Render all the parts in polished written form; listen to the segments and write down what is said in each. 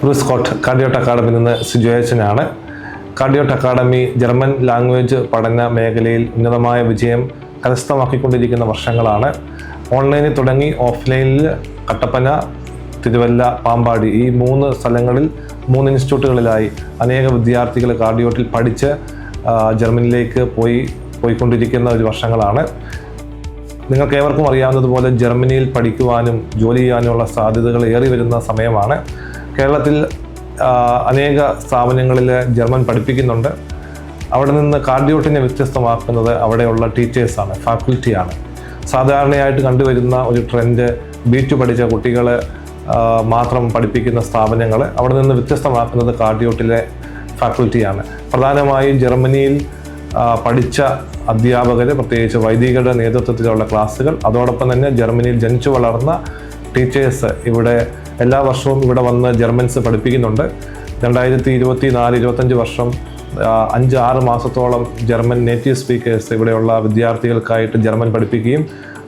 Bruce Scott കാർഡിയോട്ട് അക്കാഡമിയിൽ നിന്ന് സിജുവേഷനാണ്. കാർഡിയോട്ട് academy German language പഠന മേഖലയിൽ ഉന്നതമായ വിജയം കരസ്ഥമാക്കിക്കൊണ്ടിരിക്കുന്ന വർഷങ്ങളാണ്. ഓൺലൈനിൽ തുടങ്ങി ഓഫ്ലൈനിൽ കട്ടപ്പന, തിരുവല്ല, പാമ്പാടി ഈ 3 സ്ഥലങ്ങളിൽ 3 ഇൻസ്റ്റിറ്റ്യൂട്ടുകളിലായി അനേക വിദ്യാർത്ഥികൾ കാർഡിയോട്ടിൽ പഠിച്ച് ജർമ്മനിയിലേക്ക് പോയിക്കൊണ്ടിരിക്കുന്ന ഒരു വർഷങ്ങളാണ്. നിങ്ങൾക്ക് ഏവർക്കും അറിയാവുന്നതുപോലെ ജർമ്മനിയിൽ പഠിക്കുവാനും ജോലി ചെയ്യാനുമുള്ള സാധ്യതകൾ ഏറി വരുന്ന സമയമാണ്. കേരളത്തിൽ അനേക സ്ഥാപനങ്ങളിൽ ജർമ്മൻ പഠിപ്പിക്കുന്നുണ്ട്. അവിടെ നിന്ന് കാർഡിയോട്ടിനെ വ്യത്യസ്തമാക്കുന്നത് അവിടെയുള്ള ടീച്ചേഴ്സാണ്, ഫാക്കൽറ്റിയാണ്. സാധാരണയായിട്ട് കണ്ടുവരുന്ന ഒരു ട്രെൻഡ് B2 പഠിച്ച കുട്ടികളെ മാത്രം പഠിപ്പിക്കുന്ന സ്ഥാപനങ്ങൾ അവിടെ നിന്ന് വ്യത്യസ്തമാക്കുന്നത് കാർഡിയോട്ടിലെ ഫാക്കൽറ്റിയാണ്. പ്രധാനമായും ജർമ്മനിയിൽ പഠിച്ച അധ്യാപകർ, പ്രത്യേകിച്ച് വൈദികരുടെ നേതൃത്വത്തിലുള്ള ക്ലാസ്സുകൾ, അതോടൊപ്പം തന്നെ ജർമ്മനിയിൽ ജനിച്ചു വളർന്ന ടീച്ചേഴ്സ് ഇവിടെ എല്ലാ വർഷവും ഇവിടെ വന്ന് ജർമ്മൻസ് പഠിപ്പിക്കുന്നുണ്ട്. 2024-25 വർഷം 5-6 മാസത്തോളം ജർമ്മൻ നേറ്റീവ് സ്പീക്കേഴ്സ് ഇവിടെയുള്ള വിദ്യാർത്ഥികൾക്കായിട്ട് ജർമ്മൻ പഠിപ്പിക്കുകയും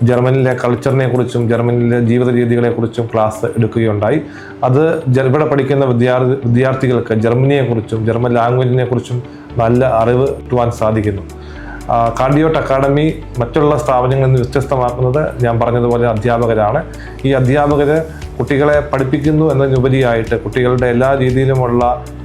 ജർമ്മനിലെ കൾച്ചറിനെ കുറിച്ചും ജർമ്മനിലെ ജീവിത രീതികളെക്കുറിച്ചും ക്ലാസ് എടുക്കുകയുണ്ടായി. അത് ഇവിടെ പഠിക്കുന്ന വിദ്യാർത്ഥികൾക്ക് ജർമ്മനിയെക്കുറിച്ചും ജർമ്മൻ ലാംഗ്വേജിനെ കുറിച്ചും നല്ല അറിവ് കിട്ടുവാൻ സാധിക്കുന്നു. കാർഡിയോട്ട് അക്കാഡമി മറ്റുള്ള സ്ഥാപനങ്ങളിൽ നിന്ന് വ്യത്യസ്തമാക്കുന്നത് ഞാൻ പറഞ്ഞതുപോലെ അധ്യാപകരാണ്. ഈ അധ്യാപകർ കുട്ടികളെ പഠിപ്പിക്കുന്നു എന്നതിനുപരിയായിട്ട് കുട്ടികളുടെ എല്ലാ രീതിയിലുമുള്ള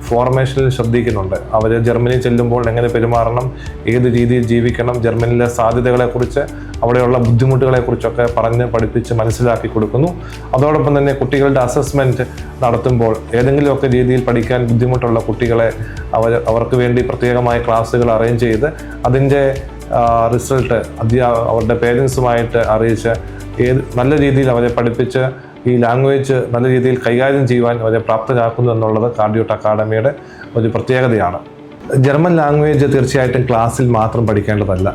ഫോർമേഷനിൽ ശ്രദ്ധിക്കുന്നുണ്ട്. അവർ ജർമ്മനി ചെല്ലുമ്പോൾ എങ്ങനെ പെരുമാറണം, ഏത് രീതിയിൽ ജീവിക്കണം, ജർമ്മനിയിലെ സാധ്യതകളെക്കുറിച്ച്, അവിടെയുള്ള ബുദ്ധിമുട്ടുകളെക്കുറിച്ചൊക്കെ പറഞ്ഞ് പഠിപ്പിച്ച് മനസ്സിലാക്കി കൊടുക്കുന്നു. അതോടൊപ്പം തന്നെ കുട്ടികളുടെ അസസ്മെൻറ്റ് നടത്തുമ്പോൾ ഏതെങ്കിലുമൊക്കെ രീതിയിൽ പഠിക്കാൻ ബുദ്ധിമുട്ടുള്ള കുട്ടികളെ അവർക്ക് വേണ്ടി പ്രത്യേകമായ ക്ലാസ്സുകൾ അറേഞ്ച് ചെയ്ത് അതിൻ്റെ റിസൾട്ട് അവരുടെ പേരൻസുമായിട്ട് അറിയിച്ച് നല്ല രീതിയിൽ അവരെ പഠിപ്പിച്ച് ഈ ലാംഗ്വേജ് നല്ല രീതിയിൽ കൈകാര്യം ചെയ്യുവാൻ അവരെ പ്രാപ്തരാക്കുന്നു എന്നുള്ളത് കാർഡിയോട്ട് അക്കാഡമിയുടെ ഒരു പ്രത്യേകതയാണ്. ജർമ്മൻ ലാംഗ്വേജ് തീർച്ചയായിട്ടും ക്ലാസ്സിൽ മാത്രം പഠിക്കേണ്ടതല്ല.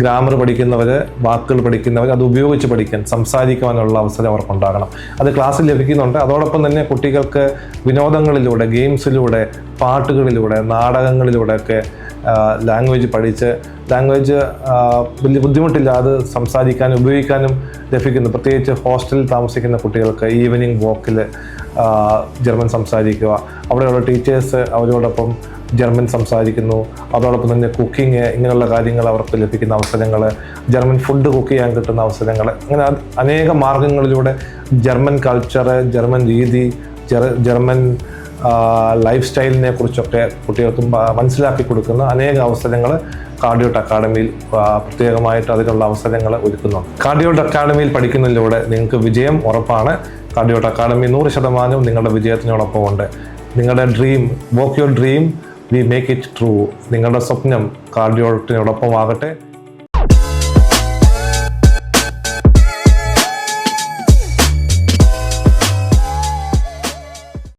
ഗ്രാമർ പഠിക്കുന്നവർ, വാക്കുകൾ പഠിക്കുന്നവർ അത് ഉപയോഗിച്ച് പഠിക്കാൻ, സംസാരിക്കുവാനുള്ള അവസരം അവർക്കുണ്ടാകണം. അത് ക്ലാസ്സിൽ ലഭിക്കുന്നുണ്ട്. അതോടൊപ്പം തന്നെ കുട്ടികൾക്ക് വിനോദങ്ങളിലൂടെ, ഗെയിംസിലൂടെ, പാട്ടുകളിലൂടെ, നാടകങ്ങളിലൂടെയൊക്കെ ലാംഗ്വേജ് പഠിച്ച് ലാംഗ്വേജ് വലിയ ബുദ്ധിമുട്ടില്ലാതെ സംസാരിക്കാനും ഉപയോഗിക്കാനും ലഭിക്കുന്നു. പ്രത്യേകിച്ച് ഹോസ്റ്റലിൽ താമസിക്കുന്ന കുട്ടികൾക്ക് ഈവനിങ് വാക്കിൽ ജർമ്മൻ സംസാരിക്കുക, അവിടെയുള്ള ടീച്ചേഴ്സ് അവരോടൊപ്പം ജർമ്മൻ സംസാരിക്കുന്നു. അതോടൊപ്പം തന്നെ കുക്കിങ്, ഇങ്ങനെയുള്ള കാര്യങ്ങൾ അവർക്ക് ലഭിക്കുന്ന അവസരങ്ങൾ, ജർമ്മൻ ഫുഡ് കുക്ക് ചെയ്യാൻ കിട്ടുന്ന അവസരങ്ങൾ, അങ്ങനെ അനേക മാർഗങ്ങളിലൂടെ ജർമ്മൻ കൾച്ചർ, ജർമ്മൻ രീതി, ജർമ്മൻ ലൈഫ് സ്റ്റൈലിനെ കുറിച്ചൊക്കെ കുട്ടികൾക്ക് മനസ്സിലാക്കി കൊടുക്കുന്ന അനേക അവസരങ്ങൾ കാർഡിയോട്ട് അക്കാഡമിയിൽ പ്രത്യേകമായിട്ട് അതിനുള്ള അവസരങ്ങൾ ഒരുക്കുന്നുണ്ട്. കാർഡിയോട്ട് അക്കാഡമിയിൽ പഠിക്കുന്നതിലൂടെ നിങ്ങൾക്ക് വിജയം ഉറപ്പാണ്. കാർഡിയോട്ട് അക്കാഡമി 100% നിങ്ങളുടെ വിജയത്തിനോടൊപ്പം ഉണ്ട്. നിങ്ങളുടെ dream, work your dream, we make it true. നിങ്ങളുടെ സ്വപ്നം കാർഡിയോട്ടിനോടൊപ്പം ആകട്ടെ.